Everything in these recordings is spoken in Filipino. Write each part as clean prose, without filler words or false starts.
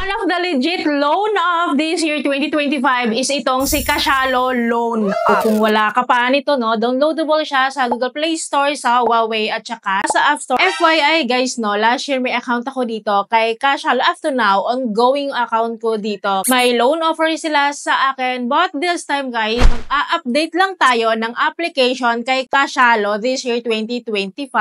One of the legit loan of this year 2025 is itong si Kasialo Loan App. Kung wala ka pa nito, no, downloadable siya sa Google Play Store, sa Huawei at saka sa App Store. FYI guys, no, last year may account ako dito kay Kasialo. Up to now, ongoing account ko dito. May loan offer sila sa akin, but this time guys, mag-update lang tayo ng application kay Kasialo this year 2025.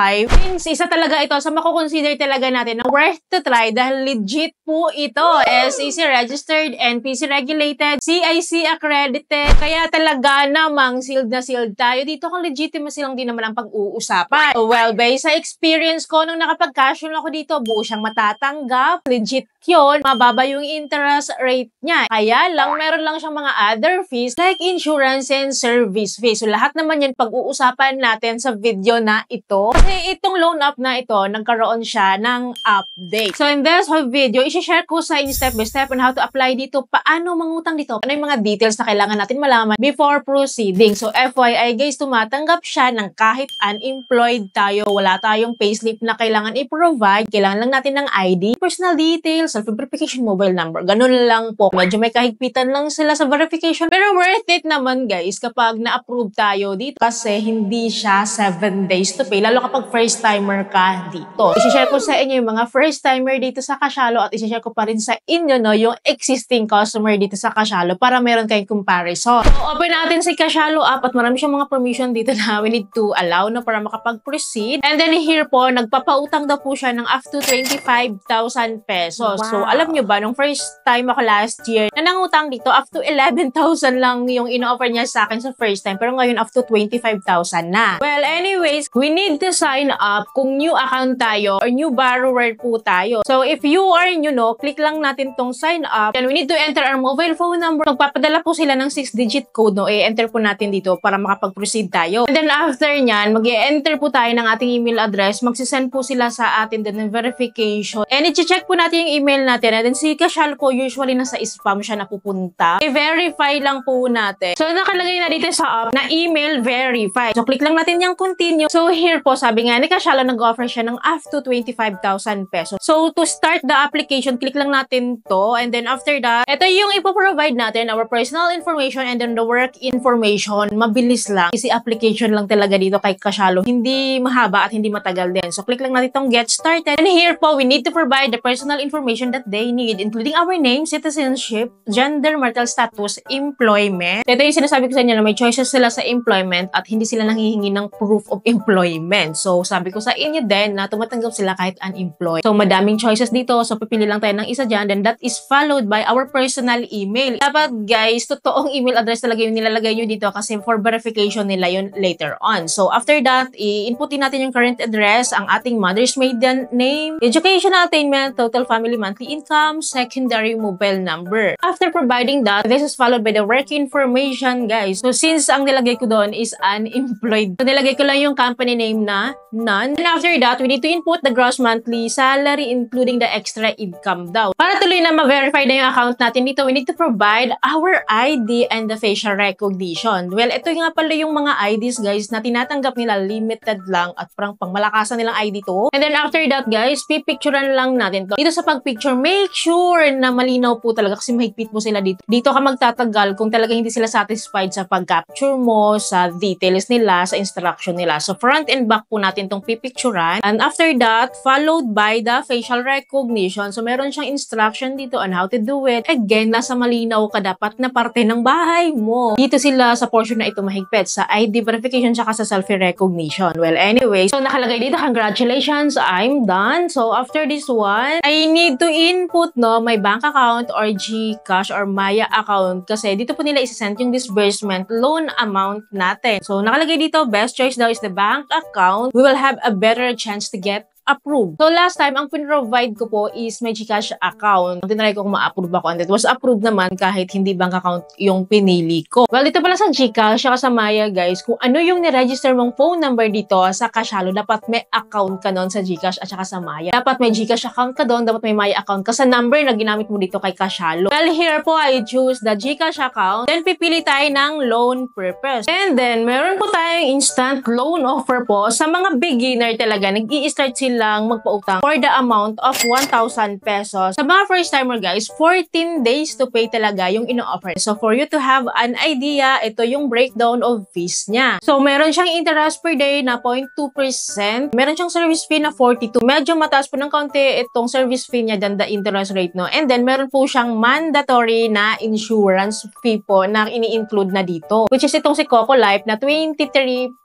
Since isa talaga ito sa makukonsider talaga natin na worth to try dahil legit po ito. SEC registered, NPC regulated, CIC accredited. Kaya talaga namang sealed na sealed tayo dito kung legitimacy lang din naman ang pag-uusapan. Well, based sa experience ko nung nakapag-casual ako dito, buo siyang matatanggap. Legit yun. Mababa yung interest rate niya. Kaya lang, meron lang siyang mga other fees like insurance and service fees. So, lahat naman yan pag-uusapan natin sa video na ito. Kasi itong loan app na ito, nagkaroon siya ng update. So, in this whole video, isi-share ko sa inyo step by step on how to apply dito, paano mangutang dito, ano yung mga details na kailangan natin malaman before proceeding. So, FYI guys, tumatanggap siya ng kahit unemployed tayo. Wala tayong payslip na kailangan i-provide. Kailangan lang natin ng ID, personal details, self-verification, mobile number. Ganun lang po. Medyo may kahigpitan lang sila sa verification. Pero worth it naman guys kapag na-approve tayo dito kasi hindi siya 7 days to pay. Lalo kapag first timer ka dito. I-share ko sa inyo yung mga first timer dito sa Kasialo at i-share ko pa rin sa inyo, no, yung existing customer dito sa Kasialo para meron kayong comparison. So, open natin si Kasialo app at marami siyang mga permission dito na we need to allow na para makapag-proceed. And then here po, nagpapautang daw po siya ng up to 25,000 pesos. Wow. So, alam nyo ba, nung first time ako last year, na nangutang dito, up to 11,000 lang yung ino-offer niya sa akin sa first time. Pero ngayon, up to 25,000 na. Well, anyways, we need to sign up kung new account tayo or new borrower po tayo. So, if you are new, no, click lang natin tong sign up. And we need to enter our mobile phone number. Magpapadala po sila ng 6-digit code, no, enter po natin dito para makapag-proceed tayo. And then after nyan, mag-enter po tayo ng ating email address. Magsisend po sila sa atin din ng verification. And i-check po natin yung email natin. And then si Kasialo po, usually nasa spam siya napupunta. I-verify lang po natin. So, nakalagay na dito sa app na email verified. So, click lang natin yung continue. So, here po, sabi nga ni Kasialo, nag-offer siya ng up to 25,000 pesos. So, to start the application, click lang natin to. And then after that, ito yung ipoprovide natin, our personal information and then the work information. Mabilis lang. Easy application lang talaga dito kay Kasialo. Hindi mahaba at hindi matagal din. So, click lang natin itong get started. And here po, we need to provide the personal information that they need, including our name, citizenship, gender, marital status, employment. Ito yung sinasabi ko sa inyo na may choices sila sa employment at hindi sila nanghihingi ng proof of employment. So, sabi ko sa inyo din na tumatanggap sila kahit unemployed. So, madaming choices dito. So, pipili lang tayo ng isa dyan. Then, that is followed by our personal email. Dapat, guys, totoong email address talaga yung nilalagay nyo dito kasi for verification nila yun later on. So, after that, i-inputin natin yung current address, ang ating mother's maiden name, educational attainment, total family monthly income, secondary mobile number. After providing that, this is followed by the work information, guys. So, since ang nilagay ko doon is unemployed, so nilagay ko lang yung company name na none. And after that, we need to input the gross monthly salary including the extra income daw. Para tuloy na ma-verify na yung account natin dito, we need to provide our ID and the facial recognition. Well, ito nga pala yung mga IDs, guys, na tinatanggap nila, limited lang at parang pangmalakasan nilang ID to. And then after that, guys, pipicturean lang natin to. Dito sa pagpicture, make sure na malinaw po talaga kasi mahigpit po sila dito. Dito ka magtatagal kung talaga hindi sila satisfied sa pag-capture mo, sa details nila, sa instruction nila. So, front and back po natin tong pipicturean. And after that, followed by the facial recognition. So, meron siyang instruction dito on how to do it. Again, nasa malinaw ka dapat na parte ng bahay mo. Dito sila sa portion na ito mahigpit sa ID verification tsaka sa selfie recognition. Well, anyway, so nakalagay dito, congratulations, I'm done. So, after this one, I need to input, no, my bank account or GCash or Maya account kasi dito po nila isasend yung disbursement loan amount natin. So, nakalagay dito, best choice daw is the bank account. We will have a better chance to get approved. So, last time, ang pin-provide ko po is my GCash account. Tinry ko kung ma-approve ako and it was approved naman kahit hindi bank account yung pinili ko. Well, dito pala sa GCash, saka sa Maya, guys, kung ano yung niregister mong phone number dito sa Kasialo, dapat may account ka nun sa GCash at saka sa Maya. Dapat may GCash account ka doon, dapat may Maya account ka sa number na ginamit mo dito kay Kasialo. Well, here po, I choose the GCash account. Then, pipili tayo ng loan purpose. And then, meron po tayong instant loan offer po sa mga beginner talaga. Nag-i-start sila silang magpautang for the amount of 1,000 pesos. Sa mga first timer guys, 14 days to pay talaga yung ino-offer. So for you to have an idea, ito yung breakdown of fees niya. So meron siyang interest per day na 0.2%. Meron siyang service fee na 42. Medyo mataas po ng kaunti itong service fee niya than the interest rate, no? And then meron po siyang mandatory na insurance fee po na ini-include na dito. Which is itong si Coco Life na 23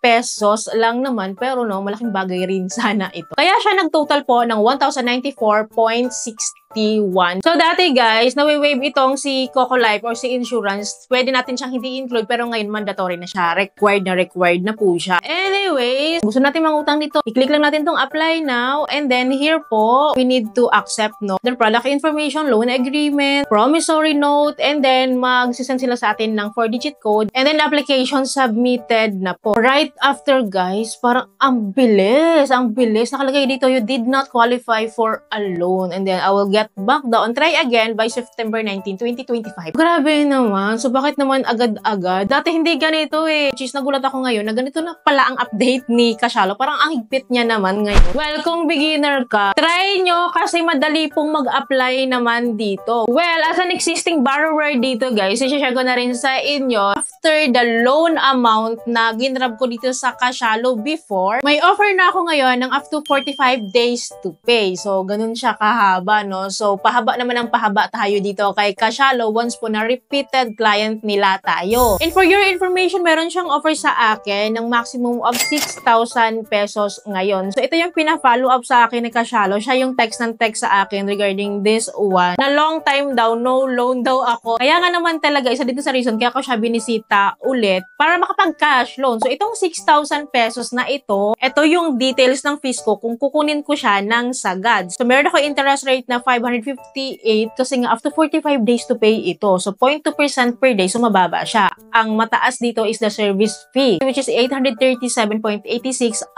pesos lang naman, pero no, malaking bagay rin sana ito. Kaya siya nag-total po ng 1,094.61. So dati guys, nawi-waive itong si Coco Life or si insurance. Pwede natin siyang hindi include, pero ngayon mandatory na siya. Required na po siya. Anyways, gusto natin mangutang dito. I-click lang natin tong apply now, and then here po, we need to accept, no, their product information, loan agreement, promissory note, and then magsisend sila sa atin ng 4-digit code, and then application submitted na po. Right after guys, parang ang bilis. Nakalagay dito, you did not qualify for a loan, and then I will get back down. Try again by September 19, 2025. Grabe naman. So bakit naman agad-agad? Dati hindi ganito eh. Cheese, nagulat ako ngayon na ganito na pala ang update ni Kasialo. Parang ang higpit niya naman ngayon. Well, kung beginner ka, try nyo kasi madali pong mag-apply naman dito. Well, as an existing borrower dito guys, i-share ko na rin sa inyo, after the loan amount na ginrab ko dito sa Kasialo before, may offer na ako ngayon ng up to 45 days to pay. So, ganun siya kahaba, no? So, pahaba naman ang pahaba tayo dito kay Kasialo once po na repeated client nila tayo. And for your information, meron siyang offer sa akin ng maximum of 6,000 pesos ngayon. So, ito yung pina-follow up sa akin ni Kasialo. Siya yung text sa akin regarding this one. Na long time daw, no loan daw ako. Kaya nga naman talaga, isa dito sa reason kaya ako siya binisita ulit para makapag-cash loan. So, itong 6,000 pesos na ito yung details ng fees ko kung kukunin ko siya ng sagad. So, meron ako interest rate na 558 kasi nga after 45 days to pay ito. So, 0.2% per day. So, mababa siya. Ang mataas dito is the service fee, which is 837.86,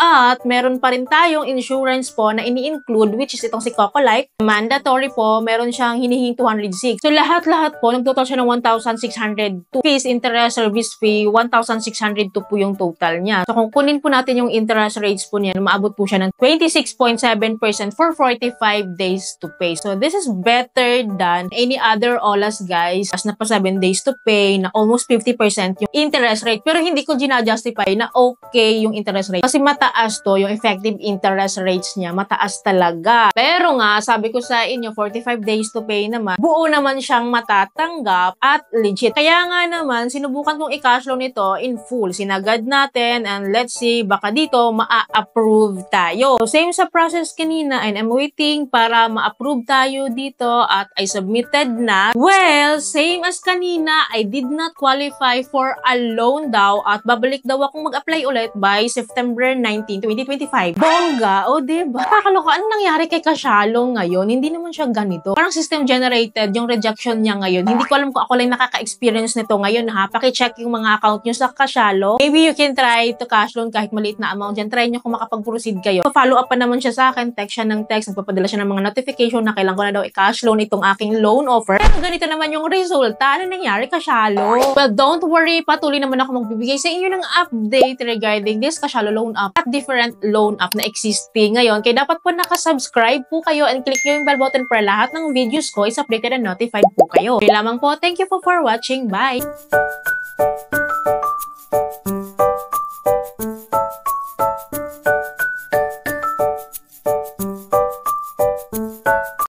at meron pa rin tayong insurance po na ini-include, which is itong si Coco Life. Mandatory po, meron siyang hinihing 206. So, lahat-lahat po, nagtotal siya ng 1,602. Fees, interest, service fee, 1,602 po yung total niya. So, kung kunin po natin yung interest rates po niya, maabot po siya ng 26.7% for 45 days to pay. So, this is better than any other OLAS, guys. As na pa 7 days to pay, na almost 50% yung interest rate. Pero hindi ko ginajustify na okay yung interest rate. Kasi mataas to, yung effective interest rates niya, mataas talaga. Pero nga, sabi ko sa inyo, 45 days to pay naman, buo naman siyang matatanggap at legit. Kaya nga naman, sinubukan kong i-cash loan ito in full. Sinagad natin, and let's see, baka dito ma-approve tayo. So, same sa process kanina, and I'm waiting para ma-approve tayo dito at I submitted na. Well, same as kanina, I did not qualify for a loan daw at babalik daw akong mag-apply ulit by September 19, 2025. Bongga! O, diba? Kakaloka, anong nangyari kay Kasialo ngayon? Hindi naman siya ganito. Parang system generated yung rejection niya ngayon. Hindi ko alam kung ako lang nakaka-experience nito ngayon, ha? Paki-check yung mga account nyo sa Kasialo. Maybe you can try to cash loan kahit maliit na amount dyan. Try nyo kung makapag-proceed kayo. So, follow up pa naman siya sa akin. Text siya ng text. Nagpapadala siya ng mga notification na kailangan ko na daw i-cash loan itong aking loan offer. Pero ganito naman yung resulta. Ano nangyari, Kasialo? Well, don't worry. Patuloy naman ako magbibigay sa inyo ng update regarding this Kasialo loan app at different loan app na existing ngayon. Kaya dapat po nakasubscribe po kayo and click nyo yung bell button para lahat ng videos ko is updated and notified po kayo. Okay lamang po. Thank you for watching. Bye!